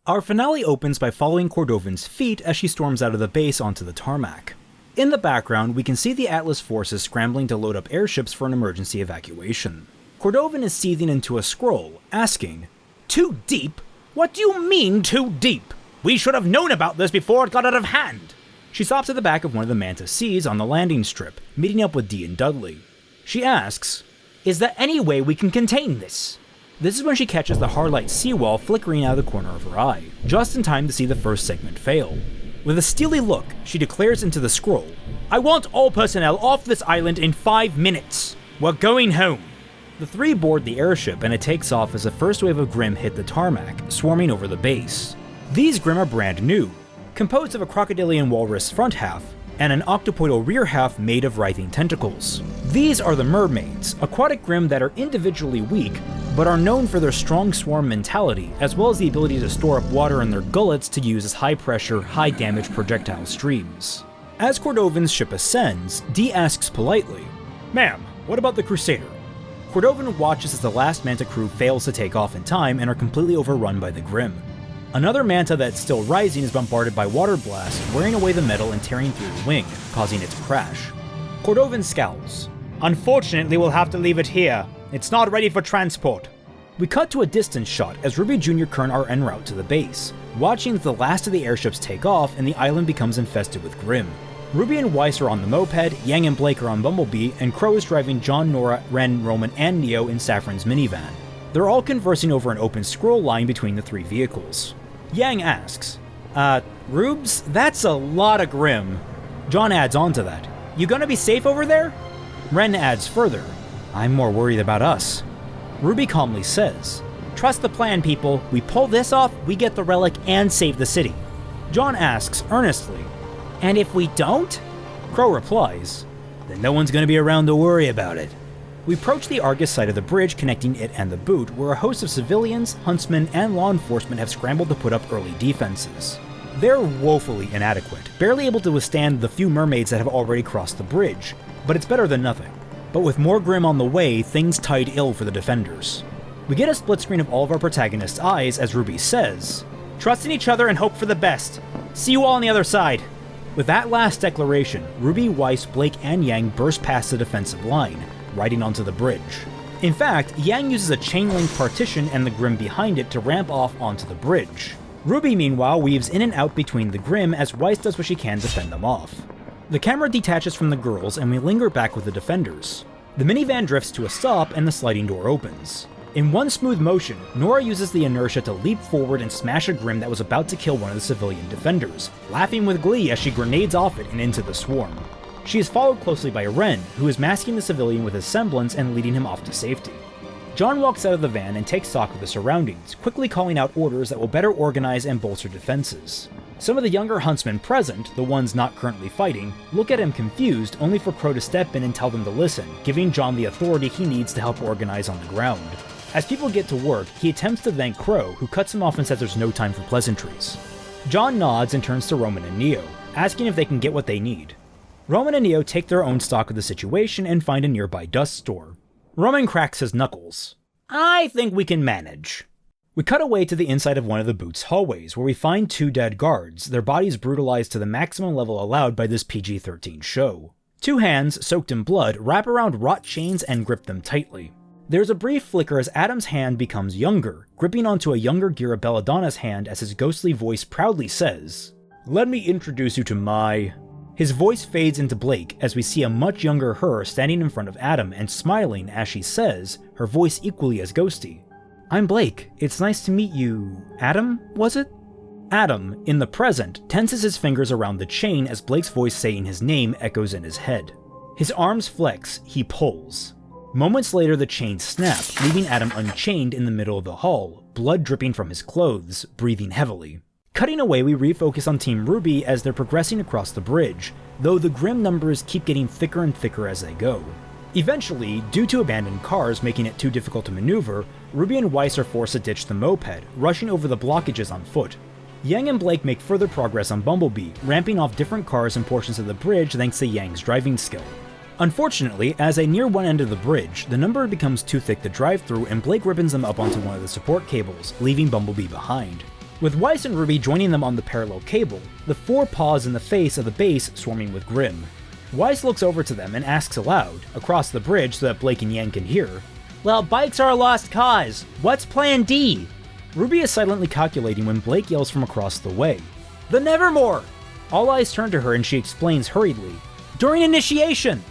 Our finale opens by following Cordovan's feet as she storms out of the base onto the tarmac. In the background, we can see the Atlas forces scrambling to load up airships for an emergency evacuation. Cordovan is seething into a scroll, asking, "Too deep? What do you mean, too deep? We should have known about this before it got out of hand." She stops at the back of one of the Manta Seas on the landing strip, meeting up with Dee and Dudley. She asks, "Is there any way we can contain this?" This is when she catches the Harlight seawall flickering out of the corner of her eye, just in time to see the first segment fail. With a steely look, she declares into the scroll, "I want all personnel off this island in 5 minutes. We're going home." The three board the airship and it takes off as the first wave of grimm hit the tarmac, swarming over the base. These grimm are brand new, composed of a crocodilian walrus front half and an octopoidal rear half made of writhing tentacles. These are the mermaids, aquatic grimm that are individually weak, but are known for their strong swarm mentality, as well as the ability to store up water in their gullets to use as high-pressure, high-damage projectile streams. As Cordovan's ship ascends, Dee asks politely, "Ma'am, what about the Crusader?" Cordovan watches as the last Manta crew fails to take off in time and are completely overrun by the grimm. Another Manta that's still rising is bombarded by water blasts, wearing away the metal and tearing through the wing, causing it to crash. Cordovan scowls. "Unfortunately, we'll have to leave it here. It's not ready for transport." We cut to a distance shot as RWBY Jr. current our en route to the base, watching as the last of the airships take off and the island becomes infested with grimm. RWBY and Weiss are on the moped, Yang and Blake are on Bumblebee, and Crow is driving John, Nora, Ren, Roman, and Neo in Saffron's minivan. They're all conversing over an open scroll line between the three vehicles. Yang asks, Rubes, that's a lot of grimm." John adds on to that, "You gonna be safe over there?" Ren adds further, "I'm more worried about us." RWBY calmly says, "Trust the plan, people. We pull this off, we get the relic and save the city." John asks earnestly, "And if we don't?" Crow replies, "Then no one's gonna be around to worry about it." We approach the Argus side of the bridge connecting it and the boot, where a host of civilians, huntsmen, and law enforcement have scrambled to put up early defenses. They're woefully inadequate, barely able to withstand the few mermaids that have already crossed the bridge, but it's better than nothing. But with more grimm on the way, things tide ill for the defenders. We get a split screen of all of our protagonists' eyes as RWBY says, "Trust in each other and hope for the best. See you all on the other side." With that last declaration, RWBY, Weiss, Blake, and Yang burst past the defensive line, riding onto the bridge. In fact, Yang uses a chain-link partition and the grimm behind it to ramp off onto the bridge. RWBY, meanwhile, weaves in and out between the grimm as Weiss does what she can to fend them off. The camera detaches from the girls and we linger back with the defenders. The minivan drifts to a stop and the sliding door opens. In one smooth motion, Nora uses the inertia to leap forward and smash a grimm that was about to kill one of the civilian defenders, laughing with glee as she grenades off it and into the swarm. She is followed closely by Ren, who is masking the civilian with his semblance and leading him off to safety. John walks out of the van and takes stock of the surroundings, quickly calling out orders that will better organize and bolster defenses. Some of the younger huntsmen present, the ones not currently fighting, look at him confused, only for Crow to step in and tell them to listen, giving John the authority he needs to help organize on the ground. As people get to work, he attempts to thank Crow, who cuts him off and says there's no time for pleasantries. John nods and turns to Roman and Neo, asking if they can get what they need. Roman and Neo take their own stock of the situation and find a nearby dust store. Roman cracks his knuckles. "I think we can manage." We cut away to the inside of one of the boot's hallways, where we find 2 dead guards, their bodies brutalized to the maximum level allowed by this PG-13 show. 2 hands, soaked in blood, wrap around rot chains and grip them tightly. There's a brief flicker as Adam's hand becomes younger, gripping onto a younger Gira Belladonna's hand as his ghostly voice proudly says, "Let me introduce you to my..." His voice fades into Blake as we see a much younger her standing in front of Adam and smiling as she says, her voice equally as ghosty, "I'm Blake. It's nice to meet you. Adam, was it?" Adam, in the present, tenses his fingers around the chain as Blake's voice saying his name echoes in his head. His arms flex, he pulls. Moments later the chains snap, leaving Adam unchained in the middle of the hall, blood dripping from his clothes, breathing heavily. Cutting away, we refocus on Team RWBY as they're progressing across the bridge, though the grimm numbers keep getting thicker and thicker as they go. Eventually, due to abandoned cars making it too difficult to maneuver, RWBY and Weiss are forced to ditch the moped, rushing over the blockages on foot. Yang and Blake make further progress on Bumblebee, ramping off different cars and portions of the bridge thanks to Yang's driving skill. Unfortunately, as they near one end of the bridge, the number becomes too thick to drive through and Blake ribbons them up onto one of the support cables, leaving Bumblebee behind. with Weiss and RWBY joining them on the parallel cable, the four pause in the face of the base swarming with Grimm. Weiss looks over to them and asks aloud, across the bridge so that Blake and Yang can hear, "Well, bikes are a lost cause. What's plan D?" RWBY is silently calculating when Blake yells from across the way, "The Nevermore!" All eyes turn to her and she explains hurriedly, "During initiation!"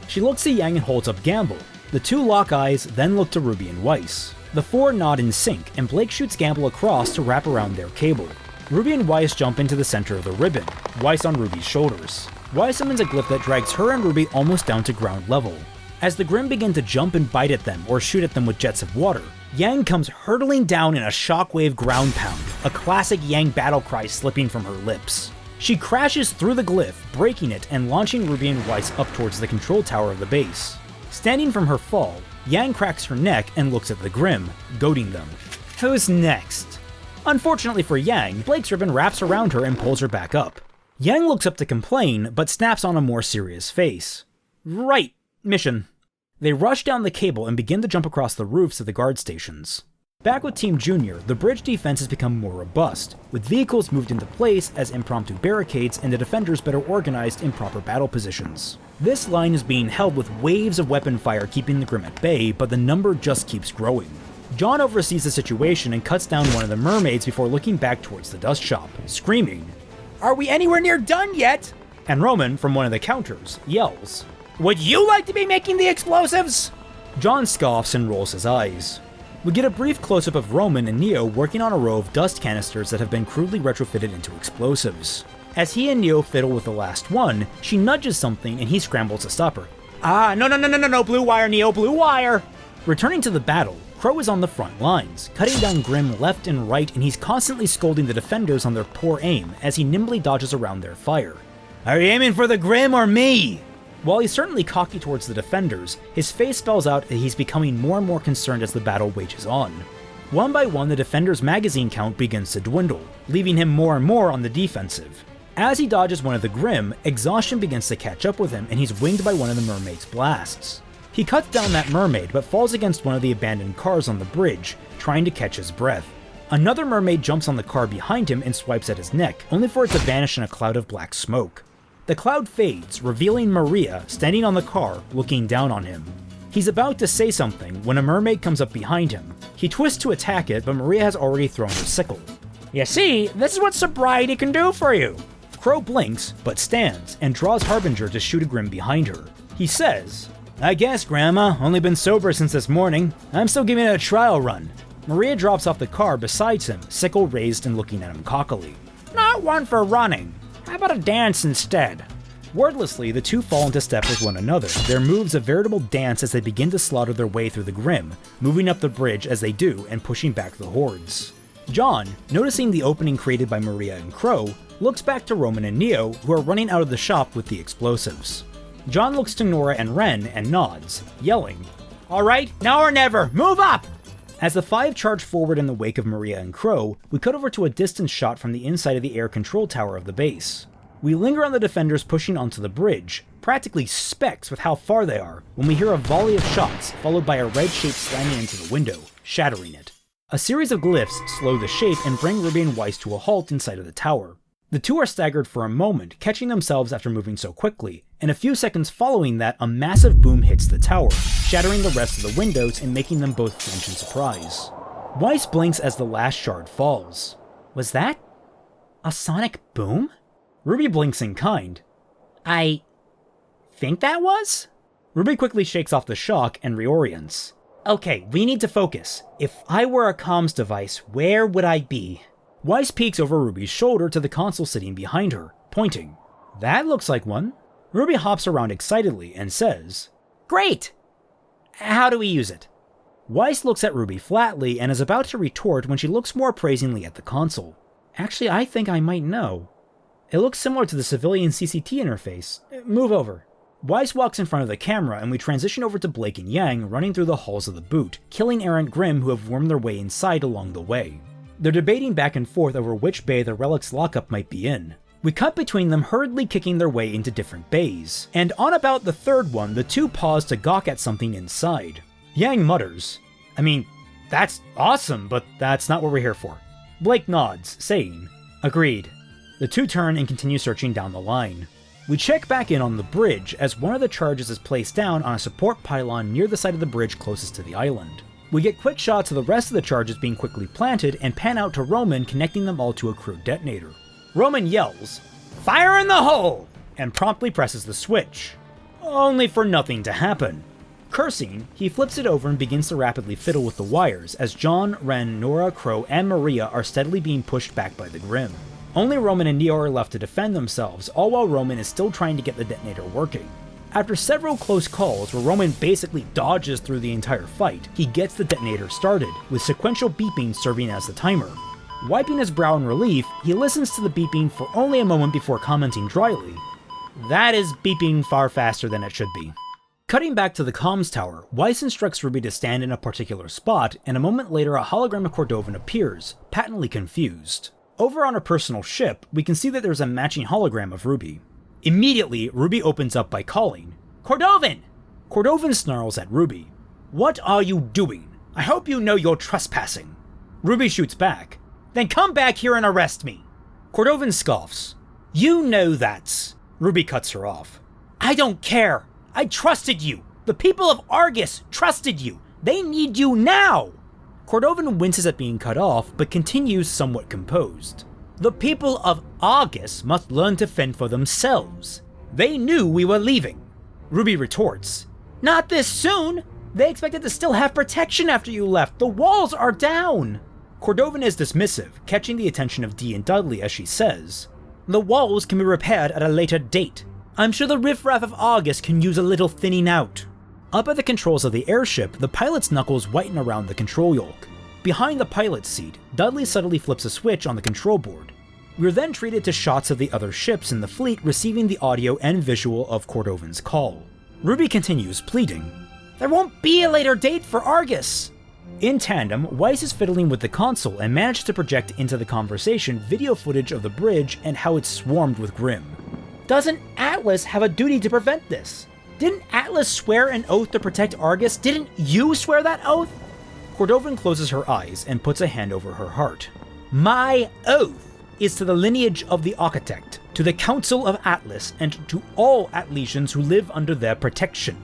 She looks at Yang and holds up Gamble. The two lock eyes, then look to RWBY and Weiss. The four nod in sync, and Blake shoots Gamble across to wrap around their cable. RWBY and Weiss jump into the center of the ribbon, Weiss on RWBY's shoulders. Weiss summons a glyph that drags her and RWBY almost down to ground level. As the Grimm begin to jump and bite at them or shoot at them with jets of water, Yang comes hurtling down in a shockwave ground pound, a classic Yang battle cry slipping from her lips. She crashes through the glyph, breaking it and launching RWBY and Weiss up towards the control tower of the base. Standing from her fall, Yang cracks her neck and looks at the Grimm, goading them. Who's next? Unfortunately for Yang, Blake's ribbon wraps around her and pulls her back up. Yang looks up to complain, but snaps on a more serious face. Right, mission. They rush down the cable and begin to jump across the roofs of the guard stations. Back with Team Junior, the bridge defense has become more robust, with vehicles moved into place as impromptu barricades and the defenders better organized in proper battle positions. This line is being held with waves of weapon fire keeping the Grimm at bay, but the number just keeps growing. John oversees the situation and cuts down one of the mermaids before looking back towards the dust shop, screaming, "Are we anywhere near done yet?" And Roman, from one of the counters, yells, "Would you like to be making the explosives?" John scoffs and rolls his eyes. We get a brief close-up of Roman and Neo working on a row of dust canisters that have been crudely retrofitted into explosives. As he and Neo fiddle with the last one, she nudges something and he scrambles to stop her. No, blue wire, Neo, blue wire! Returning to the battle, Crow is on the front lines, cutting down Grimm left and right, and he's constantly scolding the defenders on their poor aim as he nimbly dodges around their fire. Are you aiming for the Grimm or me? While he's certainly cocky towards the defenders, his face spells out that he's becoming more and more concerned as the battle wages on. One by one, the defender's magazine count begins to dwindle, leaving him more and more on the defensive. As he dodges one of the Grimm, exhaustion begins to catch up with him and he's winged by one of the mermaid's blasts. He cuts down that mermaid but falls against one of the abandoned cars on the bridge, trying to catch his breath. Another mermaid jumps on the car behind him and swipes at his neck, only for it to vanish in a cloud of black smoke. The cloud fades, revealing Maria standing on the car, looking down on him. He's about to say something when a mermaid comes up behind him. He twists to attack it, but Maria has already thrown her sickle. You see, this is what sobriety can do for you. Crow blinks, but stands, and draws Harbinger to shoot a Grimm behind her. He says, I guess, Grandma, only been sober since this morning. I'm still giving it a trial run. Maria drops off the car besides him, sickle raised and looking at him cockily. Not one for running. How about a dance instead? Wordlessly, the two fall into step with one another, their moves a veritable dance as they begin to slaughter their way through the Grimm, moving up the bridge as they do and pushing back the hordes. John, noticing the opening created by Maria and Crow, looks back to Roman and Neo, who are running out of the shop with the explosives. John looks to Nora and Ren and nods, yelling, Alright, now or never, move up! As the five charge forward in the wake of Maria and Crow, we cut over to a distance shot from the inside of the air control tower of the base. We linger on the defenders pushing onto the bridge, practically specks with how far they are, when we hear a volley of shots, followed by a red shape slamming into the window, shattering it. A series of glyphs slow the shape and bring RWBY and Weiss to a halt inside of the tower. The two are staggered for a moment, catching themselves after moving so quickly, and a few seconds following that, a massive boom hits the tower, shattering the rest of the windows and making them both flinch in surprise. Weiss blinks as the last shard falls. Was that a sonic boom? RWBY blinks in kind. I think that was? RWBY quickly shakes off the shock and reorients. Okay, we need to focus. If I were a comms device, where would I be? Weiss peeks over RWBY's shoulder to the console sitting behind her, pointing. That looks like one. RWBY hops around excitedly and says, Great! How do we use it? Weiss looks at RWBY flatly and is about to retort when she looks more appraisingly at the console. Actually, I think I might know. It looks similar to the civilian CCT interface. Move over. Weiss walks in front of the camera and we transition over to Blake and Yang running through the halls of the boot, killing errant Grimm who have wormed their way inside along the way. They're debating back and forth over which bay the relic's lockup might be in. We cut between them hurriedly kicking their way into different bays, and on about the third one, the two pause to gawk at something inside. Yang mutters, I mean, that's awesome, but that's not what we're here for. Blake nods, saying, "Agreed." The two turn and continue searching down the line. We check back in on the bridge as one of the charges is placed down on a support pylon near the side of the bridge closest to the island. We get quick shots of the rest of the charges being quickly planted and pan out to Roman connecting them all to a crude detonator. Roman yells, "Fire in the hole!" and promptly presses the switch, only for nothing to happen. Cursing, he flips it over and begins to rapidly fiddle with the wires as John, Ren, Nora, Crow, and Maria are steadily being pushed back by the Grimm. Only Roman and Neo are left to defend themselves, all while Roman is still trying to get the detonator working. After several close calls where Roman basically dodges through the entire fight, he gets the detonator started, with sequential beeping serving as the timer. Wiping his brow in relief, he listens to the beeping for only a moment before commenting dryly, "That is beeping far faster than it should be." Cutting back to the comms tower, Weiss instructs RWBY to stand in a particular spot, and a moment later a hologram of Cordovan appears, patently confused. Over on her personal ship, we can see that there's a matching hologram of RWBY. Immediately, RWBY opens up by calling, "Cordovan!" Cordovan snarls at RWBY, "What are you doing? I hope you know you're trespassing." RWBY shoots back, "Then come back here and arrest me." Cordovan scoffs, "You know that." RWBY cuts her off. "I don't care. I trusted you. The people of Argus trusted you. They need you now." Cordovan winces at being cut off, but continues somewhat composed. "The people of Argus must learn to fend for themselves. They knew we were leaving." RWBY retorts, "Not this soon. They expected to still have protection after you left. The walls are down." Cordovan is dismissive, catching the attention of Dee and Dudley as she says, "The walls can be repaired at a later date. I'm sure the riffraff of Argus can use a little thinning out." Up at the controls of the airship, the pilot's knuckles whiten around the control yoke. Behind the pilot's seat, Dudley subtly flips a switch on the control board. We're then treated to shots of the other ships in the fleet receiving the audio and visual of Cordovan's call. RWBY continues, pleading, "There won't be a later date for Argus!" In tandem, Weiss is fiddling with the console and manages to project into the conversation video footage of the bridge and how it's swarmed with Grimm. "Doesn't Atlas have a duty to prevent this? Didn't Atlas swear an oath to protect Argus? Didn't you swear that oath?" Cordovan closes her eyes and puts a hand over her heart. "My oath is to the lineage of the Architect, to the Council of Atlas, and to all Atlesians who live under their protection.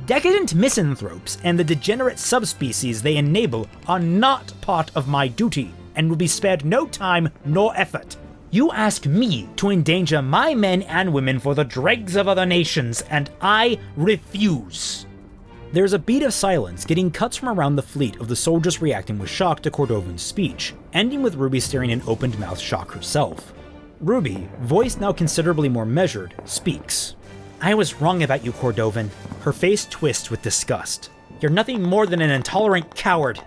Decadent misanthropes and the degenerate subspecies they enable are not part of my duty, and will be spared no time nor effort. You ask me to endanger my men and women for the dregs of other nations, and I refuse." There's a beat of silence, getting cuts from around the fleet of the soldiers reacting with shock to Cordovan's speech, ending with RWBY staring in opened-mouthed shock herself. RWBY, voice now considerably more measured, speaks. "I was wrong about you, Cordovan." Her face twists with disgust. "You're nothing more than an intolerant coward."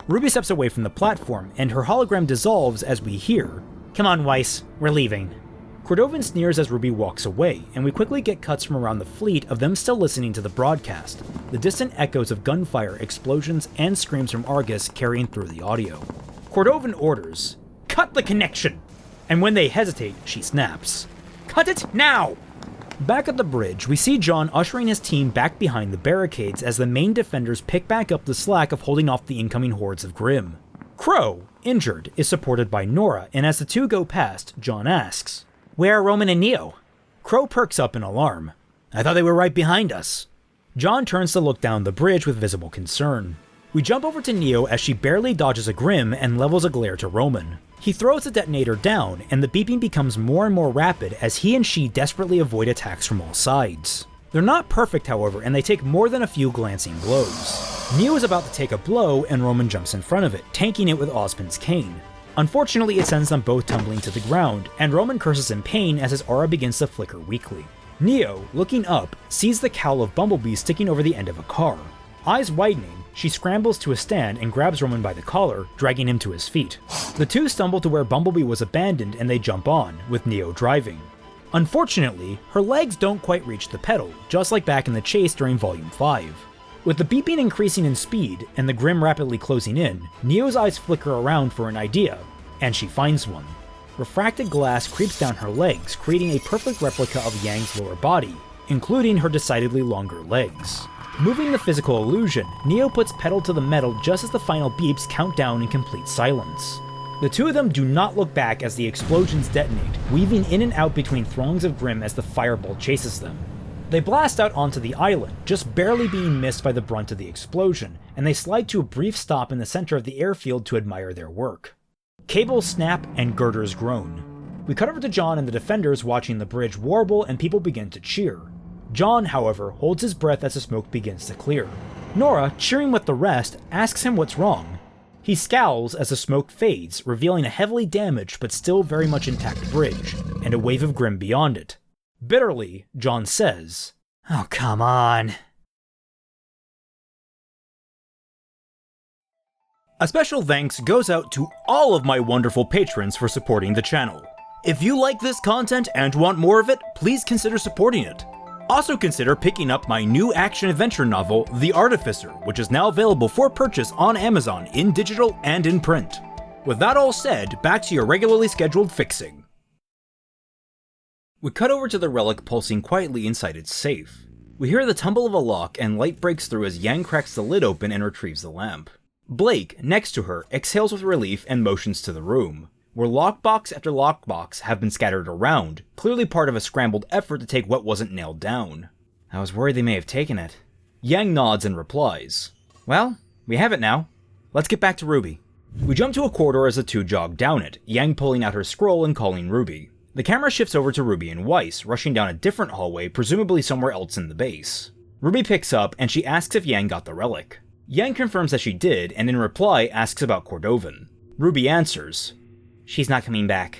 RWBY steps away from the platform, and her hologram dissolves as we hear, "Come on, Weiss, we're leaving." Cordovan sneers as RWBY walks away, and we quickly get cuts from around the fleet of them still listening to the broadcast, the distant echoes of gunfire, explosions, and screams from Argus carrying through the audio. Cordovan orders, "Cut the connection!" And when they hesitate, she snaps, "Cut it now!" Back at the bridge, we see John ushering his team back behind the barricades as the main defenders pick back up the slack of holding off the incoming hordes of Grimm. Crow, injured, is supported by Nora, and as the two go past, John asks, "Where are Roman and Neo?" Crow perks up in alarm. "I thought they were right behind us." John turns to look down the bridge with visible concern. We jump over to Neo as she barely dodges a Grimm and levels a glare to Roman. He throws the detonator down, and the beeping becomes more and more rapid as he and she desperately avoid attacks from all sides. They're not perfect, however, and they take more than a few glancing blows. Neo is about to take a blow, and Roman jumps in front of it, tanking it with Ozpin's cane. Unfortunately, it sends them both tumbling to the ground, and Roman curses in pain as his aura begins to flicker weakly. Neo, looking up, sees the cowl of Bumblebee sticking over the end of a car. Eyes widening, she scrambles to a stand and grabs Roman by the collar, dragging him to his feet. The two stumble to where Bumblebee was abandoned and they jump on, with Neo driving. Unfortunately, her legs don't quite reach the pedal, just like back in the chase during Volume 5. With the beeping increasing in speed and the Grimm rapidly closing in, Neo's eyes flicker around for an idea, and she finds one. Refracted glass creeps down her legs, creating a perfect replica of Yang's lower body, including her decidedly longer legs. Moving the physical illusion, Neo puts pedal to the metal just as the final beeps count down in complete silence. The two of them do not look back as the explosions detonate, weaving in and out between throngs of grimm as the fireball chases them. They blast out onto the island, just barely being missed by the brunt of the explosion, and they slide to a brief stop in the center of the airfield to admire their work. Cables snap and girders groan. We cut over to John and the defenders watching the bridge warble, and people begin to cheer. John, however, holds his breath as the smoke begins to clear. Nora, cheering with the rest, asks him what's wrong. He scowls as the smoke fades, revealing a heavily damaged but still very much intact bridge, and a wave of grimm beyond it. Bitterly, John says, "Oh, come on." A special thanks goes out to all of my wonderful patrons for supporting the channel. If you like this content and want more of it, please consider supporting it. Also consider picking up my new action-adventure novel, The Artificer, which is now available for purchase on Amazon in digital and in print. With that all said, back to your regularly scheduled fixing. We cut over to the relic pulsing quietly inside its safe. We hear the tumble of a lock and light breaks through as Yang cracks the lid open and retrieves the lamp. Blake, next to her, exhales with relief and motions to the room, where lockbox after lockbox have been scattered around, clearly part of a scrambled effort to take what wasn't nailed down. I was worried they may have taken it. Yang nods and replies, "Well, we have it now. Let's get back to RWBY." We jump to a corridor as the two jog down it, Yang pulling out her scroll and calling RWBY. The camera shifts over to RWBY and Weiss, rushing down a different hallway, presumably somewhere else in the base. RWBY picks up, and she asks if Yang got the relic. Yang confirms that she did, and in reply asks about Cordovan. RWBY answers, "She's not coming back."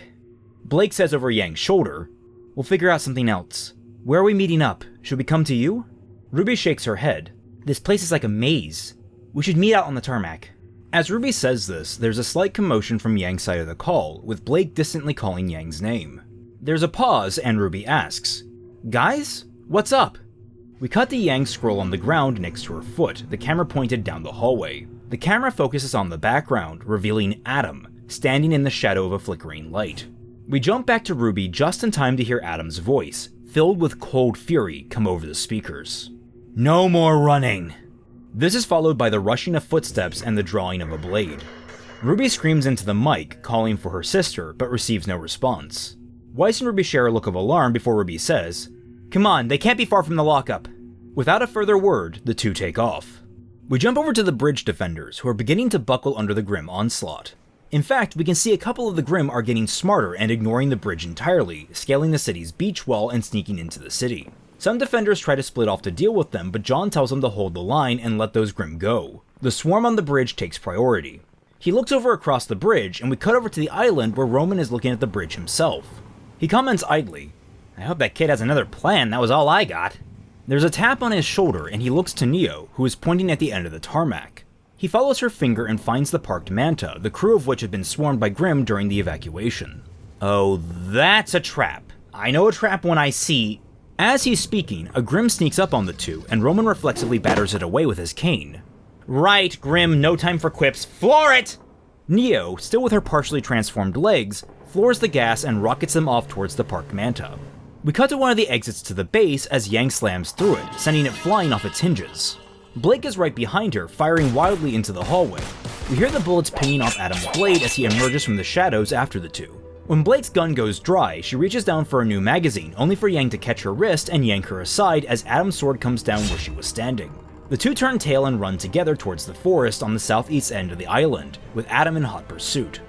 Blake says over Yang's shoulder, "We'll figure out something else. Where are we meeting up? Should we come to you?" RWBY shakes her head. "This place is like a maze. We should meet out on the tarmac." As RWBY says this, there's a slight commotion from Yang's side of the call, with Blake distantly calling Yang's name. There's a pause, and RWBY asks, "Guys? What's up?" We cut to Yang's scroll on the ground next to her foot, the camera pointed down the hallway. The camera focuses on the background, revealing Adam, standing in the shadow of a flickering light. We jump back to RWBY just in time to hear Adam's voice, filled with cold fury, come over the speakers. "No more running!" This is followed by the rushing of footsteps and the drawing of a blade. RWBY screams into the mic, calling for her sister, but receives no response. Weiss and RWBY share a look of alarm before RWBY says, "Come on, they can't be far from the lockup." Without a further word, the two take off. We jump over to the bridge defenders, who are beginning to buckle under the grimm onslaught. In fact, we can see a couple of the grimm are getting smarter and ignoring the bridge entirely, scaling the city's beach wall and sneaking into the city. Some defenders try to split off to deal with them, but John tells them to hold the line and let those grimm go. The swarm on the bridge takes priority. He looks over across the bridge, and we cut over to the island where Roman is looking at the bridge himself. He comments idly, "I hope that kid has another plan, that was all I got." There's a tap on his shoulder, and he looks to Neo, who is pointing at the end of the tarmac. He follows her finger and finds the parked manta, the crew of which had been swarmed by grimm during the evacuation. "Oh, that's a trap. I know a trap when I see..." As he's speaking, a grimm sneaks up on the two, and Roman reflexively batters it away with his cane. "Right, grimm, no time for quips, floor it!" Neo, still with her partially transformed legs, floors the gas and rockets them off towards the parked manta. We cut to one of the exits to the base as Yang slams through it, sending it flying off its hinges. Blake is right behind her, firing wildly into the hallway. We hear the bullets pinging off Adam's blade as he emerges from the shadows after the two. When Blake's gun goes dry, she reaches down for a new magazine, only for Yang to catch her wrist and yank her aside as Adam's sword comes down where she was standing. The two turn tail and run together towards the forest on the southeast end of the island, with Adam in hot pursuit.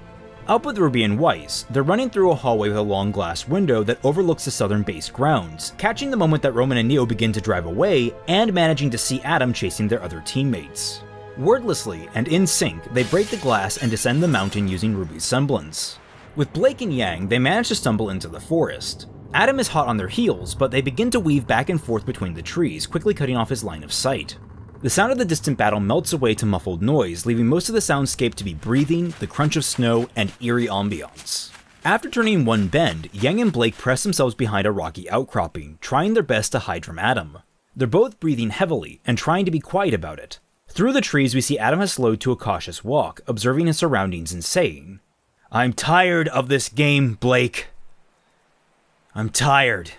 Up with RWBY and Weiss, they're running through a hallway with a long glass window that overlooks the southern base grounds, catching the moment that Roman and Neo begin to drive away, and managing to see Adam chasing their other teammates. Wordlessly and in sync, they break the glass and descend the mountain using RWBY's semblance. With Blake and Yang, they manage to stumble into the forest. Adam is hot on their heels, but they begin to weave back and forth between the trees, quickly cutting off his line of sight. The sound of the distant battle melts away to muffled noise, leaving most of the soundscape to be breathing, the crunch of snow, and eerie ambiance. After turning one bend, Yang and Blake press themselves behind a rocky outcropping, trying their best to hide from Adam. They're both breathing heavily, and trying to be quiet about it. Through the trees we see Adam has slowed to a cautious walk, observing his surroundings and saying, "I'm tired of this game, Blake. I'm tired."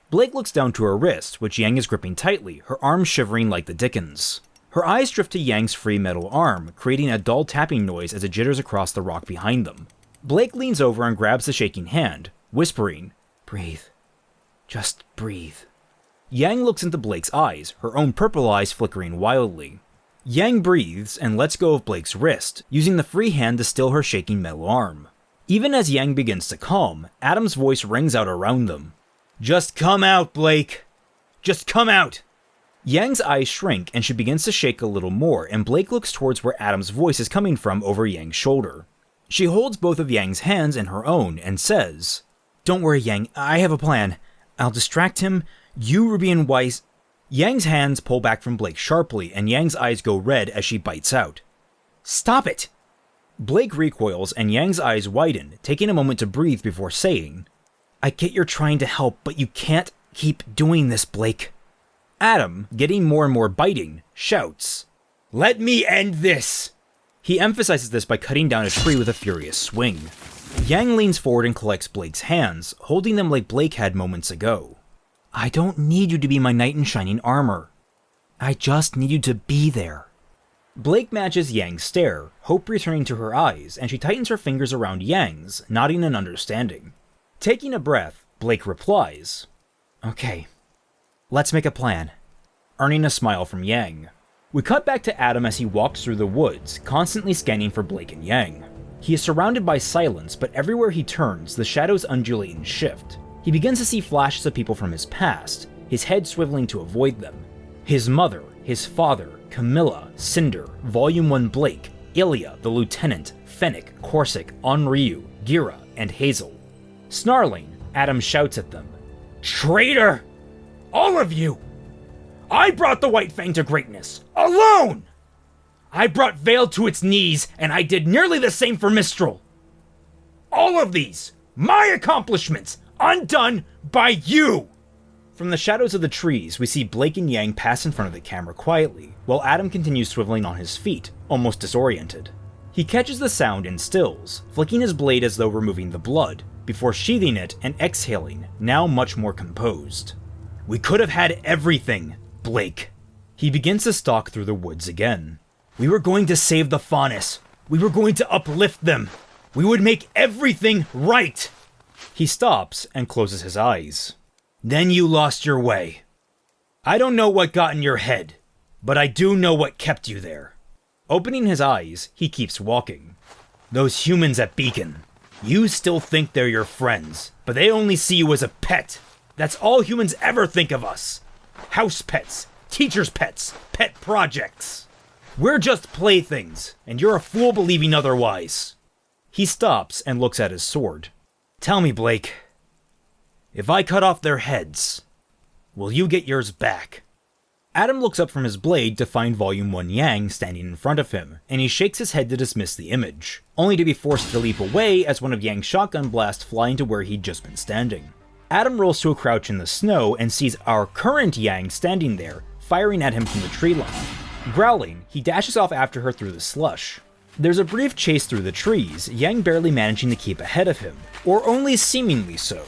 Blake looks down to her wrist, which Yang is gripping tightly, her arms shivering like the dickens. Her eyes drift to Yang's free metal arm, creating a dull tapping noise as it jitters across the rock behind them. Blake leans over and grabs the shaking hand, whispering, "Breathe. Just breathe." Yang looks into Blake's eyes, her own purple eyes flickering wildly. Yang breathes and lets go of Blake's wrist, using the free hand to still her shaking metal arm. Even as Yang begins to calm, Adam's voice rings out around them. "Just come out, Blake! Just come out!" Yang's eyes shrink and she begins to shake a little more, and Blake looks towards where Adam's voice is coming from over Yang's shoulder. She holds both of Yang's hands in her own and says, "Don't worry, Yang, I have a plan. I'll distract him. You, RWBY, and Weiss..." Yang's hands pull back from Blake sharply, and Yang's eyes go red as she bites out, "Stop it!" Blake recoils, and Yang's eyes widen, taking a moment to breathe before saying, "I get you're trying to help, but you can't keep doing this, Blake." Adam, getting more and more biting, shouts, "Let me end this!" He emphasizes this by cutting down a tree with a furious swing. Yang leans forward and collects Blake's hands, holding them like Blake had moments ago. "I don't need you to be my knight in shining armor. I just need you to be there." Blake matches Yang's stare, hope returning to her eyes, and she tightens her fingers around Yang's, nodding in understanding. Taking a breath, Blake replies, "Okay, let's make a plan," earning a smile from Yang. We cut back to Adam as he walks through the woods, constantly scanning for Blake and Yang. He is surrounded by silence, but everywhere he turns, the shadows undulate and shift. He begins to see flashes of people from his past, his head swiveling to avoid them. His mother, his father, Camilla, Cinder, Volume 1 Blake, Ilya, the Lieutenant, Fennec, Corsic, Onryu, Gira, and Hazel. Snarling, Adam shouts at them, "Traitor! All of you! I brought the White Fang to greatness, alone! I brought Vale to its knees, and I did nearly the same for Mistral. All of these, my accomplishments, undone by you!" From the shadows of the trees, we see Blake and Yang pass in front of the camera quietly, while Adam continues swiveling on his feet, almost disoriented. He catches the sound and stills, flicking his blade as though removing the blood, before sheathing it and exhaling, now much more composed. "We could have had everything, Blake." He begins to stalk through the woods again. "We were going to save the Faunus. We were going to uplift them. We would make everything right." He stops and closes his eyes. "Then you lost your way. I don't know what got in your head, but I do know what kept you there." Opening his eyes, he keeps walking. "Those humans at Beacon. You still think they're your friends, but they only see you as a pet. That's all humans ever think of us. House pets, teachers' pets, pet projects. We're just playthings, and you're a fool believing otherwise." He stops and looks at his sword. "Tell me, Blake, if I cut off their heads, will you get yours back?" Adam looks up from his blade to find Volume 1 Yang standing in front of him, and he shakes his head to dismiss the image, only to be forced to leap away as one of Yang's shotgun blasts fly into where he'd just been standing. Adam rolls to a crouch in the snow and sees our current Yang standing there, firing at him from the tree line. Growling, he dashes off after her through the slush. There's a brief chase through the trees, Yang barely managing to keep ahead of him, or only seemingly so.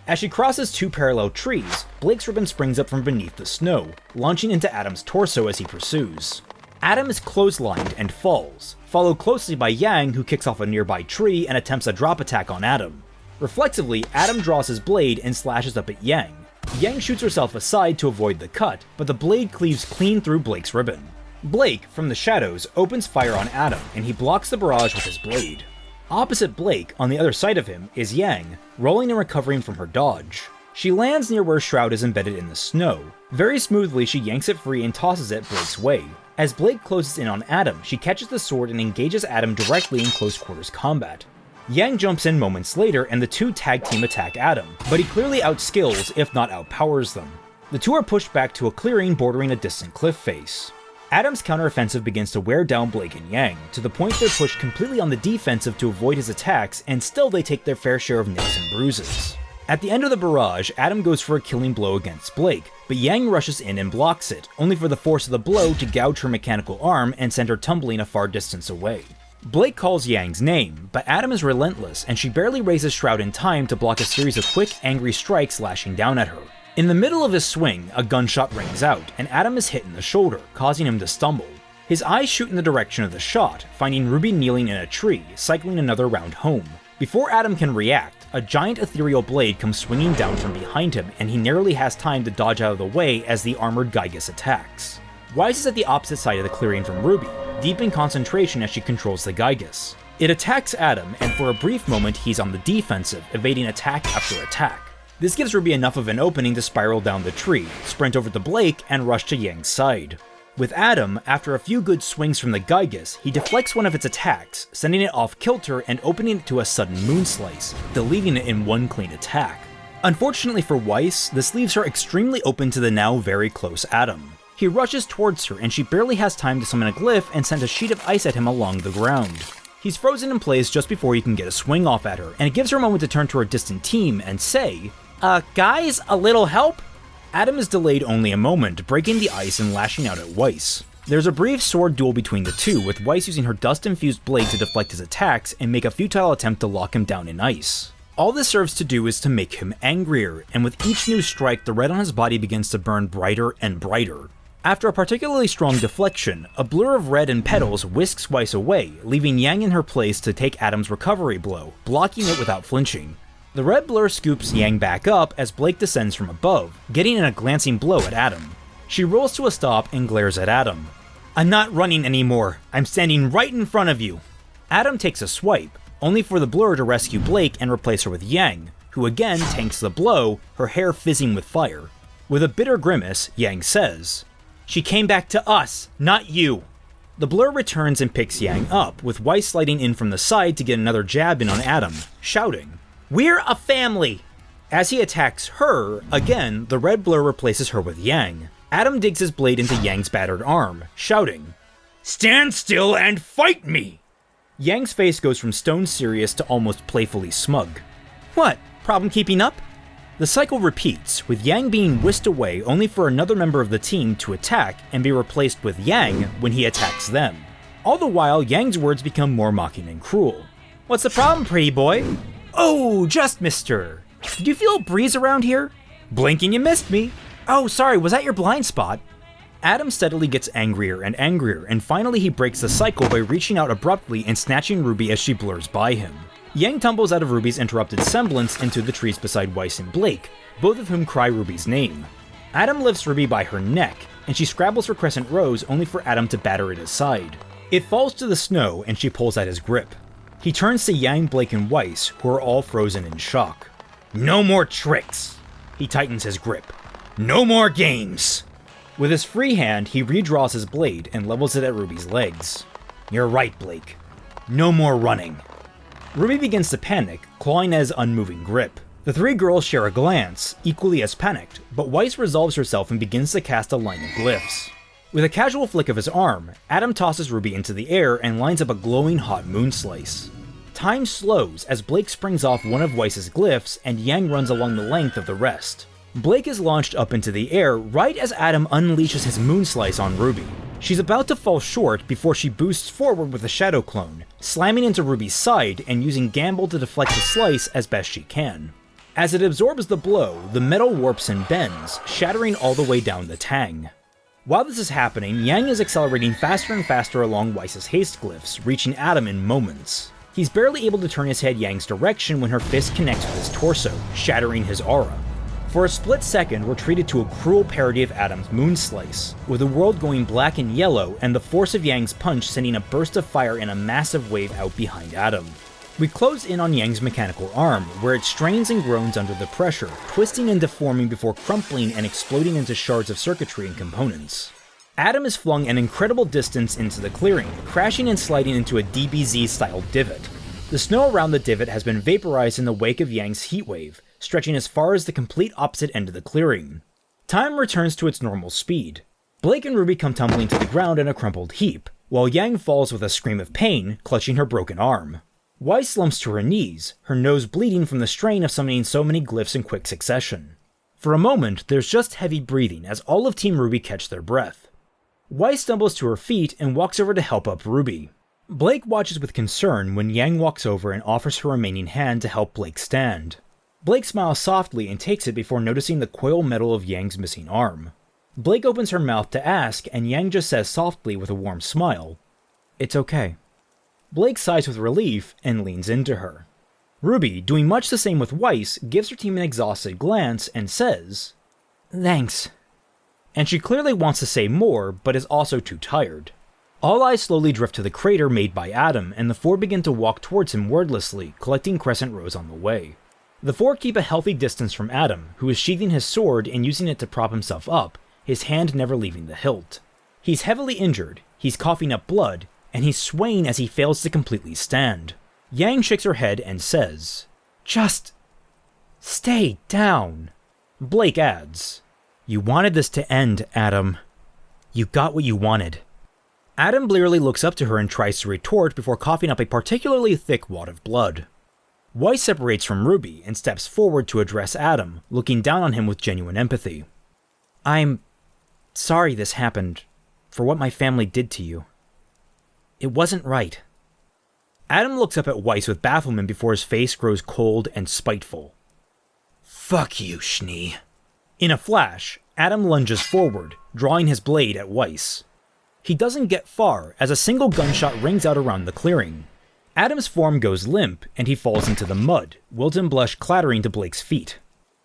As she crosses two parallel trees, Blake's ribbon springs up from beneath the snow, launching into Adam's torso as he pursues. Adam is clotheslined and falls, followed closely by Yang, who kicks off a nearby tree and attempts a drop attack on Adam. Reflexively, Adam draws his blade and slashes up at Yang. Yang shoots herself aside to avoid the cut, but the blade cleaves clean through Blake's ribbon. Blake, from the shadows, opens fire on Adam, and he blocks the barrage with his blade. Opposite Blake, on the other side of him, is Yang, rolling and recovering from her dodge. She lands near where Shroud is embedded in the snow. Very smoothly, she yanks it free and tosses it Blake's way. As Blake closes in on Adam, she catches the sword and engages Adam directly in close quarters combat. Yang jumps in moments later, and the two tag team attack Adam, but he clearly outskills, if not outpowers them. The two are pushed back to a clearing bordering a distant cliff face. Adam's counteroffensive begins to wear down Blake and Yang, to the point they're pushed completely on the defensive to avoid his attacks, and still they take their fair share of nicks and bruises. At the end of the barrage, Adam goes for a killing blow against Blake, but Yang rushes in and blocks it, only for the force of the blow to gouge her mechanical arm and send her tumbling a far distance away. Blake calls Yang's name, but Adam is relentless, and she barely raises Shroud in time to block a series of quick, angry strikes lashing down at her. In the middle of his swing, a gunshot rings out, and Adam is hit in the shoulder, causing him to stumble. His eyes shoot in the direction of the shot, finding RWBY kneeling in a tree, cycling another round home. Before Adam can react, a giant ethereal blade comes swinging down from behind him, and he narrowly has time to dodge out of the way as the armored Gygus attacks. Weiss is at the opposite side of the clearing from RWBY, deep in concentration as she controls the Gygus. It attacks Adam, and for a brief moment he's on the defensive, evading attack after attack. This gives RWBY enough of an opening to spiral down the tree, sprint over to Blake, and rush to Yang's side. With Adam, after a few good swings from the Gygus, he deflects one of its attacks, sending it off kilter and opening it to a sudden moonslice, deleting it in one clean attack. Unfortunately for Weiss, this leaves her extremely open to the now very close Adam. He rushes towards her and she barely has time to summon a glyph and send a sheet of ice at him along the ground. He's frozen in place just before he can get a swing off at her, and it gives her a moment to turn to her distant team and say, guys, a little help? Adam is delayed only a moment, breaking the ice and lashing out at Weiss. There's a brief sword duel between the two, with Weiss using her dust-infused blade to deflect his attacks and make a futile attempt to lock him down in ice. All this serves to do is to make him angrier, and with each new strike, the red on his body begins to burn brighter and brighter. After a particularly strong deflection, a blur of red and petals whisks Weiss away, leaving Yang in her place to take Adam's recovery blow, blocking it without flinching. The red blur scoops Yang back up as Blake descends from above, getting in a glancing blow at Adam. She rolls to a stop and glares at Adam. "I'm not running anymore. I'm standing right in front of you." Adam takes a swipe, only for the blur to rescue Blake and replace her with Yang, who again tanks the blow, her hair fizzing with fire. With a bitter grimace, Yang says, "She came back to us, not you." The blur returns and picks Yang up, with Weiss sliding in from the side to get another jab in on Adam, shouting, "We're a family!" As he attacks her, again, the red blur replaces her with Yang. Adam digs his blade into Yang's battered arm, shouting, "Stand still and fight me!" Yang's face goes from stone serious to almost playfully smug. "What, problem keeping up?" The cycle repeats, with Yang being whisked away only for another member of the team to attack and be replaced with Yang when he attacks them. All the while, Yang's words become more mocking and cruel. "What's the problem, pretty boy?" "Oh, just mister. Did you feel a breeze around here?" "Blink and you missed me." "Oh, sorry, was that your blind spot?" Adam steadily gets angrier, and finally he breaks the cycle by reaching out abruptly and snatching RWBY as she blurs by him. Yang tumbles out of RWBY's interrupted semblance into the trees beside Weiss and Blake, both of whom cry RWBY's name. Adam lifts RWBY by her neck, and she scrabbles for Crescent Rose only for Adam to batter it aside. It falls to the snow and she pulls at his grip. He turns to Yang, Blake, and Weiss, who are all frozen in shock. "No more tricks!" He tightens his grip. "No more games!" With his free hand, he redraws his blade and levels it at RWBY's legs. "You're right, Blake. No more running." RWBY begins to panic, clawing at his unmoving grip. The three girls share a glance, equally as panicked, but Weiss resolves herself and begins to cast a line of glyphs. With a casual flick of his arm, Adam tosses RWBY into the air and lines up a glowing hot moon slice. Time slows as Blake springs off one of Weiss's glyphs and Yang runs along the length of the rest. Blake is launched up into the air right as Adam unleashes his moon slice on RWBY. She's about to fall short before she boosts forward with a shadow clone, slamming into RWBY's side and using Gamble to deflect the slice as best she can. As it absorbs the blow, the metal warps and bends, shattering all the way down the tang. While this is happening, Yang is accelerating faster and faster along Weiss's haste glyphs, reaching Adam in moments. He's barely able to turn his head Yang's direction when her fist connects with his torso, shattering his aura. For a split second, we're treated to a cruel parody of Adam's moon slice, with the world going black and yellow and the force of Yang's punch sending a burst of fire in a massive wave out behind Adam. We close in on Yang's mechanical arm, where it strains and groans under the pressure, twisting and deforming before crumpling and exploding into shards of circuitry and components. Adam is flung an incredible distance into the clearing, crashing and sliding into a DBZ-style divot. The snow around the divot has been vaporized in the wake of Yang's heatwave, stretching as far as the complete opposite end of the clearing. Time returns to its normal speed. Blake and RWBY come tumbling to the ground in a crumpled heap, while Yang falls with a scream of pain, clutching her broken arm. Weiss slumps to her knees, her nose bleeding from the strain of summoning so many glyphs in quick succession. For a moment, there's just heavy breathing as all of Team RWBY catch their breath. Weiss stumbles to her feet and walks over to help up RWBY. Blake watches with concern when Yang walks over and offers her remaining hand to help Blake stand. Blake smiles softly and takes it before noticing the coil metal of Yang's missing arm. Blake opens her mouth to ask, and Yang just says softly with a warm smile, "It's okay." Blake sighs with relief and leans into her. RWBY, doing much the same with Weiss, gives her team an exhausted glance and says, "Thanks." And she clearly wants to say more, but is also too tired. All eyes slowly drift to the crater made by Adam, and the four begin to walk towards him wordlessly, collecting crescent rows on the way. The four keep a healthy distance from Adam, who is sheathing his sword and using it to prop himself up, his hand never leaving the hilt. He's heavily injured, he's coughing up blood, and he's swaying as he fails to completely stand. Yang shakes her head and says, "Just stay down." Blake adds, "You wanted this to end, Adam. You got what you wanted." Adam blearily looks up to her and tries to retort before coughing up a particularly thick wad of blood. Weiss separates from RWBY and steps forward to address Adam, looking down on him with genuine empathy. "I'm sorry this happened, for what my family did to you. It wasn't right." Adam looks up at Weiss with bafflement before his face grows cold and spiteful. "Fuck you, Schnee." In a flash, Adam lunges forward, drawing his blade at Weiss. He doesn't get far, as a single gunshot rings out around the clearing. Adam's form goes limp, and he falls into the mud, Wilt and Blush clattering to Blake's feet.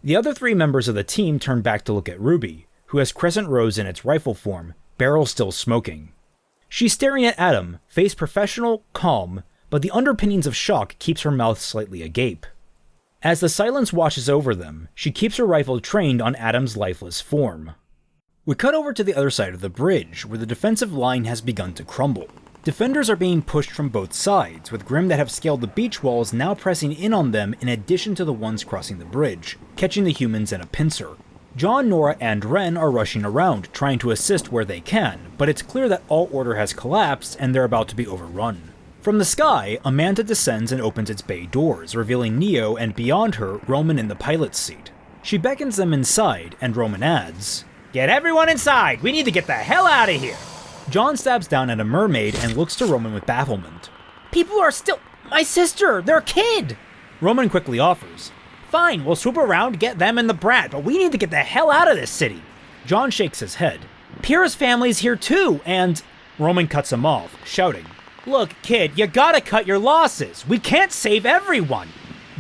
The other three members of the team turn back to look at RWBY, who has crescent rose in its rifle form, barrel still smoking. She's staring at Adam, face professional, calm, but the underpinnings of shock keeps her mouth slightly agape. As the silence washes over them, she keeps her rifle trained on Adam's lifeless form. We cut over to the other side of the bridge, where the defensive line has begun to crumble. Defenders are being pushed from both sides, with Grimm that have scaled the beach walls now pressing in on them in addition to the ones crossing the bridge, catching the humans in a pincer. John, Nora, and Ren are rushing around, trying to assist where they can, but it's clear that all order has collapsed and they're about to be overrun. From the sky, a manta descends and opens its bay doors, revealing Neo and beyond her, Roman in the pilot's seat. She beckons them inside, and Roman adds, "Get everyone inside! We need to get the hell out of here!" John stabs down at a mermaid and looks to Roman with bafflement. "People are still— my sister! Their kid!" Roman quickly offers, "Fine, we'll swoop around, get them and the brat, but we need to get the hell out of this city." John shakes his head. "Pyrrha's family's here too, and—" Roman cuts him off, shouting, "Look, kid, you gotta cut your losses! We can't save everyone!"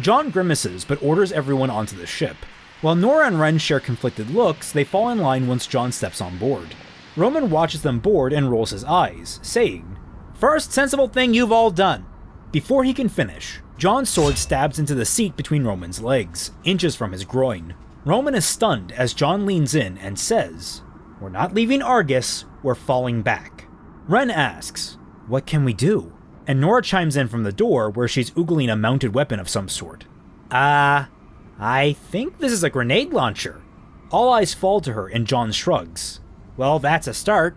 John grimaces, but orders everyone onto the ship. While Nora and Ren share conflicted looks, they fall in line once John steps on board. Roman watches them board and rolls his eyes, saying, "First sensible thing you've all done." Before he can finish, John's sword stabs into the seat between Roman's legs, inches from his groin. Roman is stunned as John leans in and says, "We're not leaving Argus, we're falling back." Ren asks, "What can we do?" And Nora chimes in from the door where she's oogling a mounted weapon of some sort. I think this is a grenade launcher." All eyes fall to her and John shrugs. "Well, that's a start."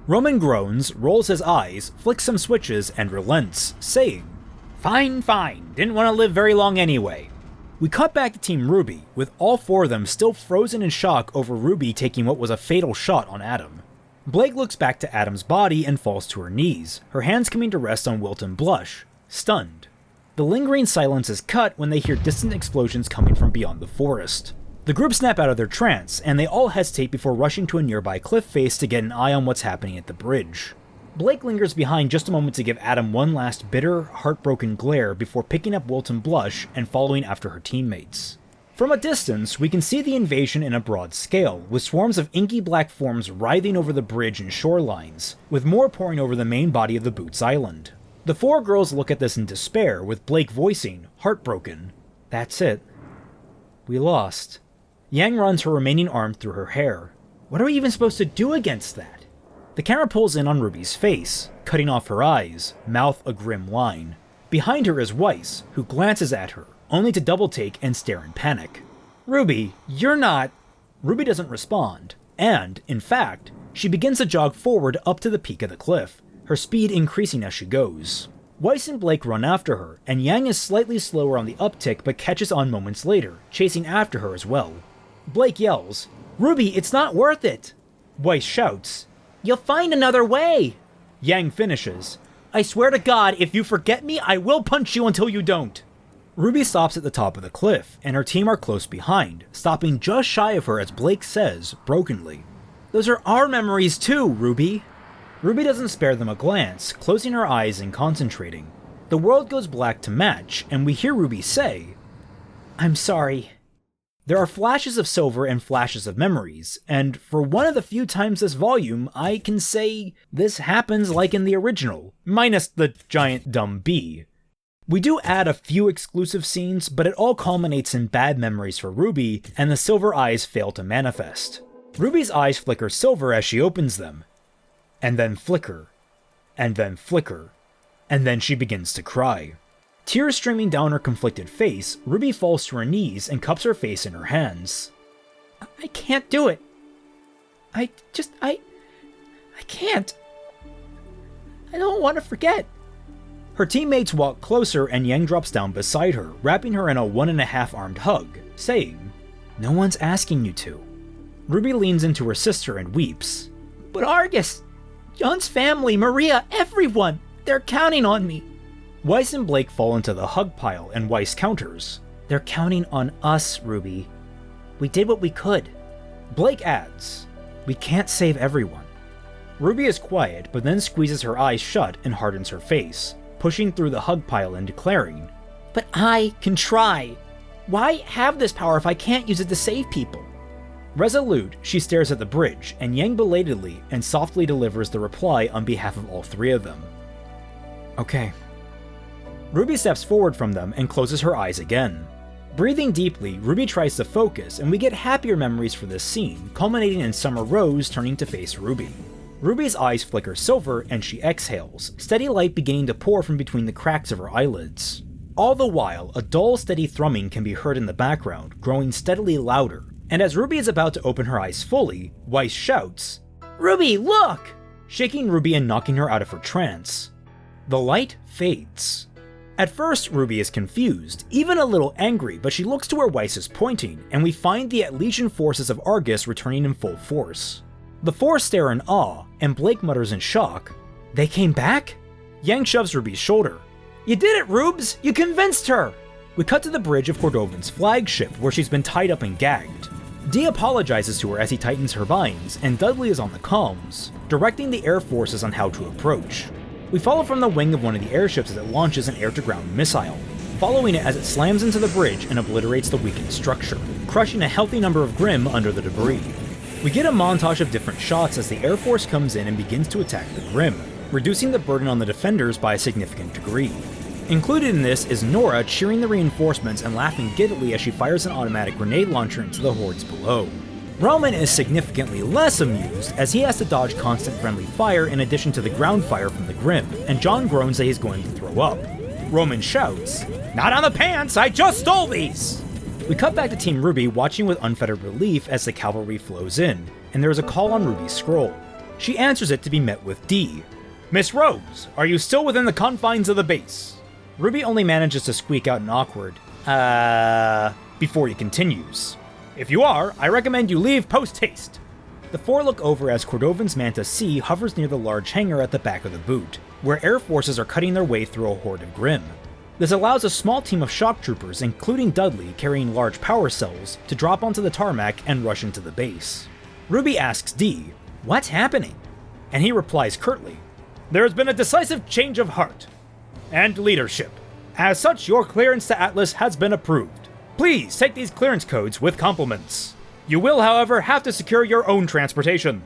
Roman groans, rolls his eyes, flicks some switches, and relents, saying, Fine, didn't want to live very long anyway." We cut back to Team RWBY, with all four of them still frozen in shock over RWBY taking what was a fatal shot on Adam. Blake looks back to Adam's body and falls to her knees, her hands coming to rest on Wilt and Blush, stunned. The lingering silence is cut when they hear distant explosions coming from beyond the forest. The group snap out of their trance, and they all hesitate before rushing to a nearby cliff face to get an eye on what's happening at the bridge. Blake lingers behind just a moment to give Adam one last bitter, heartbroken glare before picking up Wilt and Blush and following after her teammates. From a distance, we can see the invasion in a broad scale, with swarms of inky black forms writhing over the bridge and shorelines, with more pouring over the main body of the Boots Island. The four girls look at this in despair, with Blake voicing, heartbroken, "That's it. We lost." Yang runs her remaining arm through her hair. What are we even supposed to do against that? The camera pulls in on RWBY's face, cutting off her eyes, mouth a grim line. Behind her is Weiss, who glances at her, only to double-take and stare in panic. "RWBY, you're not—" RWBY doesn't respond, and, in fact, she begins to jog forward up to the peak of the cliff, her speed increasing as she goes. Weiss and Blake run after her, and Yang is slightly slower on the uptick but catches on moments later, chasing after her as well. Blake yells, "RWBY, it's not worth it!" Weiss shouts, "You'll find another way!" Yang finishes, "I swear to God, if you forget me, I will punch you until you don't!" RWBY stops at the top of the cliff, and her team are close behind, stopping just shy of her as Blake says, brokenly, "Those are our memories too, RWBY." RWBY doesn't spare them a glance, closing her eyes and concentrating. The world goes black to match, and we hear RWBY say, "I'm sorry." There are flashes of silver and flashes of memories, and for one of the few times this volume, I can say this happens like in the original, minus the giant dumb bee. We do add a few exclusive scenes, but it all culminates in bad memories for RWBY, and the silver eyes fail to manifest. RWBY's eyes flicker silver as she opens them, and then flicker, and then flicker, and then she begins to cry. Tears streaming down her conflicted face, RWBY falls to her knees and cups her face in her hands. "I can't do it. I can't. I don't want to forget." Her teammates walk closer and Yang drops down beside her, wrapping her in a 1.5 armed hug, saying, "No one's asking you to." RWBY leans into her sister and weeps. "But Argus, John's family, Maria, everyone, they're counting on me." Weiss and Blake fall into the hug pile and Weiss counters, "They're counting on us, RWBY. We did what we could." Blake adds, "We can't save everyone." RWBY is quiet, but then squeezes her eyes shut and hardens her face, pushing through the hug pile and declaring, "But I can try. Why have this power if I can't use it to save people?" Resolute, she stares at the bridge, and Yang belatedly and softly delivers the reply on behalf of all three of them. "Okay." RWBY steps forward from them and closes her eyes again. Breathing deeply, RWBY tries to focus, and we get happier memories for this scene, culminating in Summer Rose turning to face RWBY. RWBY's eyes flicker silver, and she exhales, steady light beginning to pour from between the cracks of her eyelids. All the while, a dull, steady thrumming can be heard in the background, growing steadily louder, and as RWBY is about to open her eyes fully, Weiss shouts, "RWBY, look!" shaking RWBY and knocking her out of her trance. The light fades. At first, RWBY is confused, even a little angry, but she looks to where Weiss is pointing, and we find the Legion forces of Argus returning in full force. The four stare in awe, and Blake mutters in shock, "They came back?" Yang shoves RWBY's shoulder. "You did it, Rubes! You convinced her!" We cut to the bridge of Cordovan's flagship, where she's been tied up and gagged. Dee apologizes to her as he tightens her binds, and Dudley is on the comms, directing the air forces on how to approach. We follow from the wing of one of the airships as it launches an air-to-ground missile, following it as it slams into the bridge and obliterates the weakened structure, crushing a healthy number of grimm under the debris. We get a montage of different shots as the Air Force comes in and begins to attack the grimm, reducing the burden on the defenders by a significant degree. Included in this is Nora cheering the reinforcements and laughing giddily as she fires an automatic grenade launcher into the hordes below. Roman is significantly less amused, as he has to dodge constant friendly fire in addition to the ground fire from the grimm, and John groans that he's going to throw up. Roman shouts, "Not on the pants, I just stole these!" We cut back to Team RWBY watching with unfettered relief as the cavalry flows in, and there is a call on RWBY's scroll. She answers it to be met with Dee. "Miss Rose, are you still within the confines of the base?" RWBY only manages to squeak out an awkward, before he continues. "If you are, I recommend you leave post-haste." The four look over as Cordovan's Manta C hovers near the large hangar at the back of the boot, where air forces are cutting their way through a horde of grimm. This allows a small team of shock troopers, including Dudley carrying large power cells, to drop onto the tarmac and rush into the base. RWBY asks Dee, "What's happening?" And he replies curtly, "There has been a decisive change of heart and leadership. As such, your clearance to Atlas has been approved. Please take these clearance codes with compliments. You will, however, have to secure your own transportation."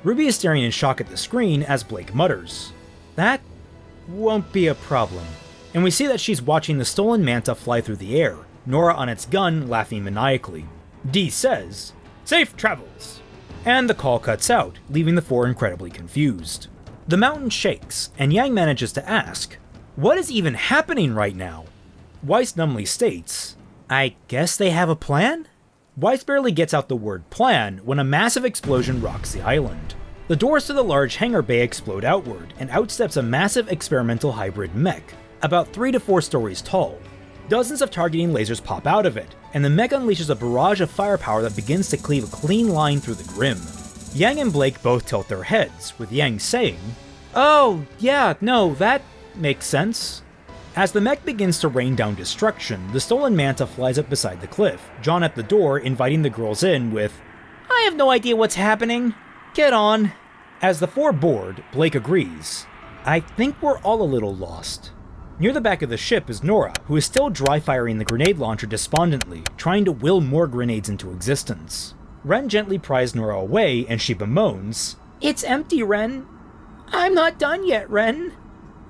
RWBY is staring in shock at the screen as Blake mutters, "That won't be a problem." And we see that she's watching the stolen Manta fly through the air, Nora on its gun laughing maniacally. Dee says, "Safe travels." And the call cuts out, leaving the four incredibly confused. The mountain shakes, and Yang manages to ask, "What is even happening right now?" Weiss numbly states, "I guess they have a plan?" Weiss barely gets out the word plan when a massive explosion rocks the island. The doors to the large hangar bay explode outward, and out steps a massive experimental hybrid mech, about 3 to 4 stories tall. Dozens of targeting lasers pop out of it, and the mech unleashes a barrage of firepower that begins to cleave a clean line through the grimm. Yang and Blake both tilt their heads, with Yang saying, "Oh, yeah, no, that makes sense." As the mech begins to rain down destruction, the stolen manta flies up beside the cliff, John at the door inviting the girls in with, "I have no idea what's happening. Get on." As the four board, Blake agrees, "I think we're all a little lost." Near the back of the ship is Nora, who is still dry firing the grenade launcher despondently, trying to will more grenades into existence. Ren gently pries Nora away and she bemoans, "It's empty, Ren. I'm not done yet, Ren."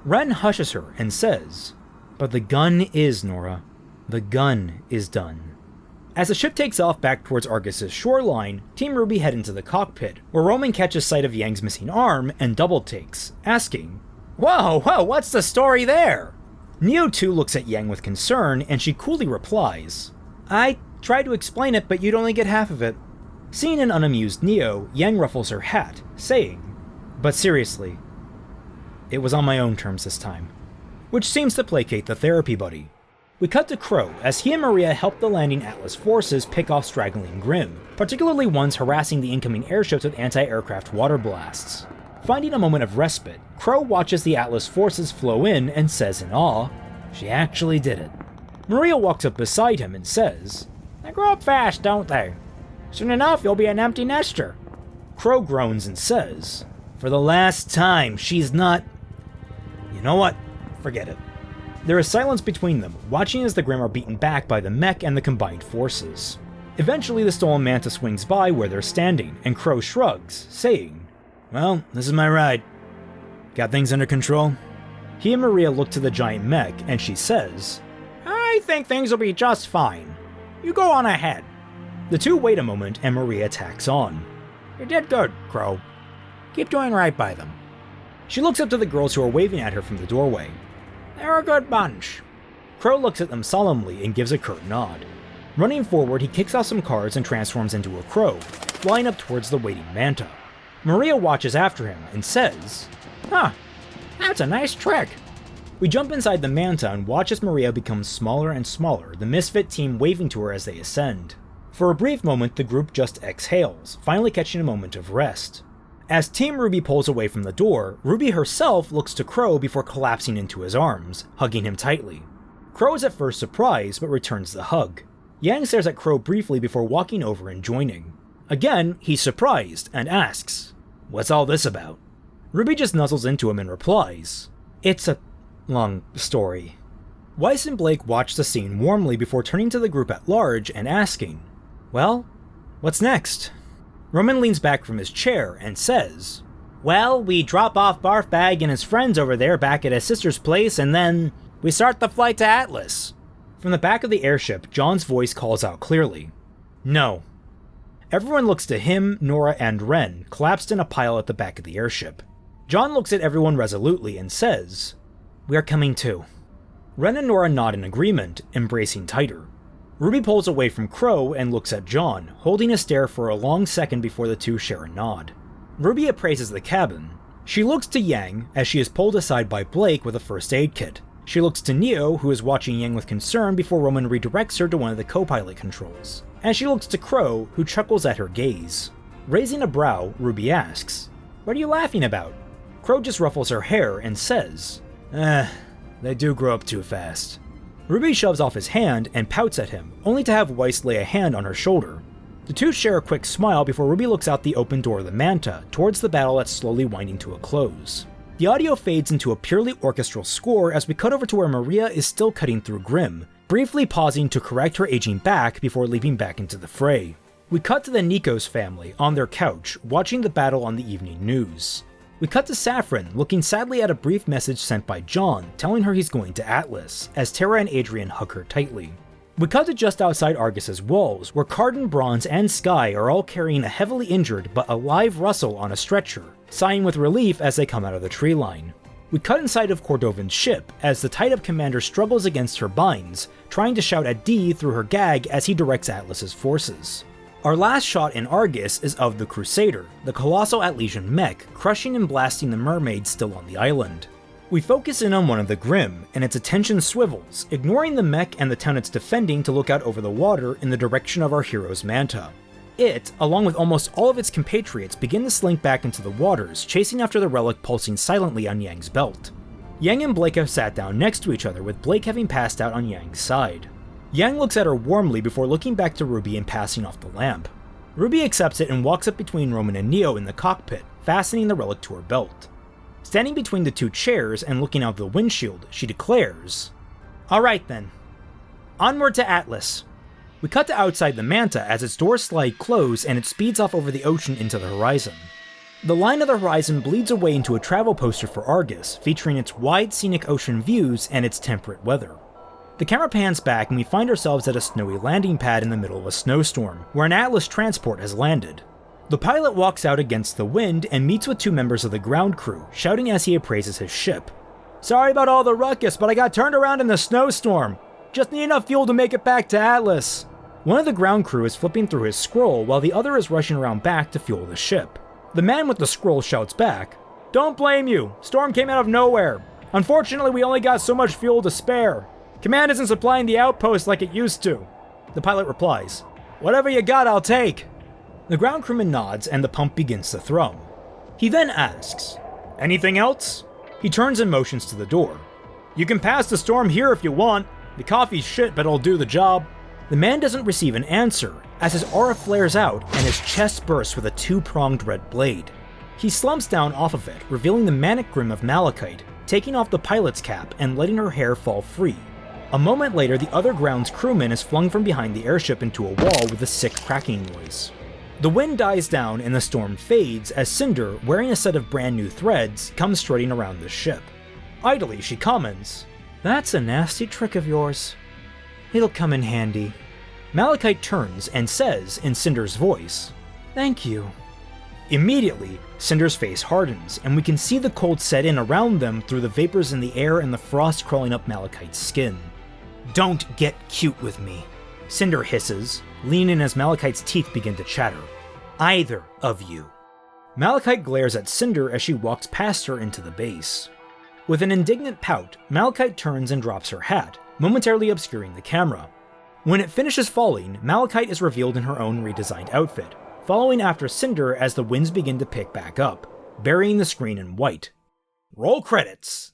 Ren hushes her and says, "But the gun is, Nora. The gun is done." As the ship takes off back towards Argus's shoreline, Team RWBY head into the cockpit, where Roman catches sight of Yang's missing arm and double takes, asking, "Whoa, what's the story there?" Neo too looks at Yang with concern, and she coolly replies, "I tried to explain it, but you'd only get half of it." Seeing an unamused Neo, Yang ruffles her hat, saying, "But seriously, it was on my own terms this time," which seems to placate the therapy buddy. We cut to Crow as he and Maria help the landing Atlas forces pick off straggling Grimm, particularly ones harassing the incoming airships with anti-aircraft water blasts. Finding a moment of respite, Crow watches the Atlas forces flow in and says in awe, "She actually did it." Maria walks up beside him and says, "They grow up fast, don't they? Soon enough you'll be an empty nester." Crow groans and says, "For the last time, she's not..." You know what? Forget it. There is silence between them, watching as the Grimm are beaten back by the mech and the combined forces. Eventually the stolen manta swings by where they're standing, and Crow shrugs, saying, "Well, this is my ride. Got things under control?" He and Maria look to the giant mech, and she says, "I think things will be just fine. You go on ahead." The two wait a moment, and Maria tacks on, "You did good, Crow. Keep doing right by them." She looks up to the girls who are waving at her from the doorway. "They're a good bunch." Crow looks at them solemnly and gives a curt nod. Running forward, he kicks off some cards and transforms into a crow, flying up towards the waiting manta. Maria watches after him and says, "Huh, that's a nice trick." We jump inside the manta and watch as Maria becomes smaller and smaller, the misfit team waving to her as they ascend. For a brief moment, the group just exhales, finally catching a moment of rest. As Team RWBY pulls away from the door, RWBY herself looks to Crow before collapsing into his arms, hugging him tightly. Crow is at first surprised, but returns the hug. Yang stares at Crow briefly before walking over and joining. Again, he's surprised, and asks, "What's all this about?" RWBY just nuzzles into him and replies, "It's a long story." Weiss and Blake watch the scene warmly before turning to the group at large and asking, "Well, what's next?" Roman leans back from his chair and says, "Well, we drop off Barfbag and his friends over there back at his sister's place, and then we start the flight to Atlas." From the back of the airship, John's voice calls out clearly, "No." Everyone looks to him, Nora, and Ren, collapsed in a pile at the back of the airship. John looks at everyone resolutely and says, "We are coming too." Ren and Nora nod in agreement, embracing tighter. RWBY pulls away from Crow and looks at John, holding a stare for a long second before the two share a nod. RWBY appraises the cabin. She looks to Yang, as she is pulled aside by Blake with a first aid kit. She looks to Neo, who is watching Yang with concern before Roman redirects her to one of the co-pilot controls. And she looks to Crow, who chuckles at her gaze. Raising a brow, RWBY asks, "What are you laughing about?" Crow just ruffles her hair and says, They do grow up too fast." RWBY shoves off his hand and pouts at him, only to have Weiss lay a hand on her shoulder. The two share a quick smile before RWBY looks out the open door of the manta, towards the battle that's slowly winding to a close. The audio fades into a purely orchestral score as we cut over to where Maria is still cutting through Grimm, briefly pausing to correct her aging back before leaping back into the fray. We cut to the Nikos family on their couch, watching the battle on the evening news. We cut to Saffron, looking sadly at a brief message sent by John, telling her he's going to Atlas, as Tara and Adrian hug her tightly. We cut to just outside Argus's walls, where Cardin, Bronze, and Sky are all carrying a heavily injured but alive Russell on a stretcher, sighing with relief as they come out of the tree line. We cut inside of Cordovan's ship, as the tied-up commander struggles against her binds, trying to shout at D through her gag as he directs Atlas's forces. Our last shot in Argus is of the Crusader, the colossal Atlesian mech, crushing and blasting the mermaids still on the island. We focus in on one of the Grimm, and its attention swivels, ignoring the mech and the town it's defending to look out over the water in the direction of our hero's manta. It, along with almost all of its compatriots, begin to slink back into the waters, chasing after the relic pulsing silently on Yang's belt. Yang and Blake have sat down next to each other, with Blake having passed out on Yang's side. Yang looks at her warmly before looking back to RWBY and passing off the lamp. RWBY accepts it and walks up between Roman and Neo in the cockpit, fastening the relic to her belt. Standing between the two chairs and looking out the windshield, she declares, "Alright then. Onward to Atlas." We cut to outside the Manta as its doors slide close and it speeds off over the ocean into the horizon. The line of the horizon bleeds away into a travel poster for Argus, featuring its wide scenic ocean views and its temperate weather. The camera pans back and we find ourselves at a snowy landing pad in the middle of a snowstorm, where an Atlas transport has landed. The pilot walks out against the wind and meets with two members of the ground crew, shouting as he appraises his ship. "Sorry about all the ruckus, but I got turned around in the snowstorm. Just need enough fuel to make it back to Atlas." One of the ground crew is flipping through his scroll while the other is rushing around back to fuel the ship. The man with the scroll shouts back, "Don't blame you. Storm came out of nowhere. Unfortunately, we only got so much fuel to spare. Command isn't supplying the outpost like it used to." The pilot replies, "Whatever you got, I'll take." The ground crewman nods and the pump begins to thrum. He then asks, "Anything else?" He turns and motions to the door. "You can pass the storm here if you want. The coffee's shit, but it'll do the job." The man doesn't receive an answer, as his aura flares out and his chest bursts with a two-pronged red blade. He slumps down off of it, revealing the manic grimm of Malachite, taking off the pilot's cap and letting her hair fall free. A moment later, the other ground's crewman is flung from behind the airship into a wall with a sick cracking noise. The wind dies down and the storm fades as Cinder, wearing a set of brand new threads, comes strutting around the ship. Idly, she comments, "That's a nasty trick of yours. It'll come in handy." Malachite turns and says in Cinder's voice, "Thank you." Immediately, Cinder's face hardens, and we can see the cold set in around them through the vapors in the air and the frost crawling up Malachite's skin. "Don't get cute with me," Cinder hisses, leaning as Malachite's teeth begin to chatter. "Either of you." Malachite glares at Cinder as she walks past her into the base. With an indignant pout, Malachite turns and drops her hat, momentarily obscuring the camera. When it finishes falling, Malachite is revealed in her own redesigned outfit, following after Cinder as the winds begin to pick back up, burying the screen in white. Roll credits!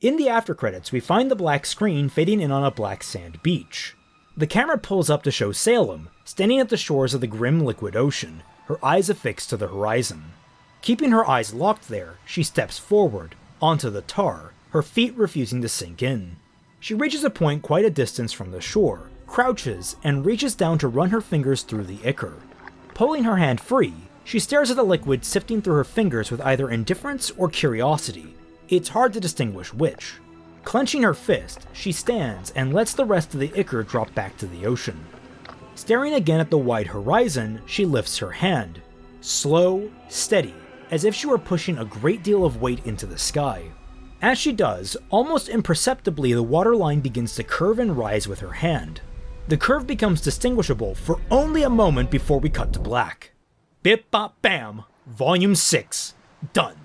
In the after credits, we find the black screen fading in on a black sand beach. The camera pulls up to show Salem, standing at the shores of the grim liquid ocean, her eyes affixed to the horizon. Keeping her eyes locked there, she steps forward, onto the tar, her feet refusing to sink in. She reaches a point quite a distance from the shore, crouches, and reaches down to run her fingers through the ichor. Pulling her hand free, she stares at the liquid sifting through her fingers with either indifference or curiosity. It's hard to distinguish which. Clenching her fist, she stands and lets the rest of the ichor drop back to the ocean. Staring again at the wide horizon, she lifts her hand. Slow, steady, as if she were pushing a great deal of weight into the sky. As she does, almost imperceptibly the waterline begins to curve and rise with her hand. The curve becomes distinguishable for only a moment before we cut to black. Bip bop bam, Volume 6, done.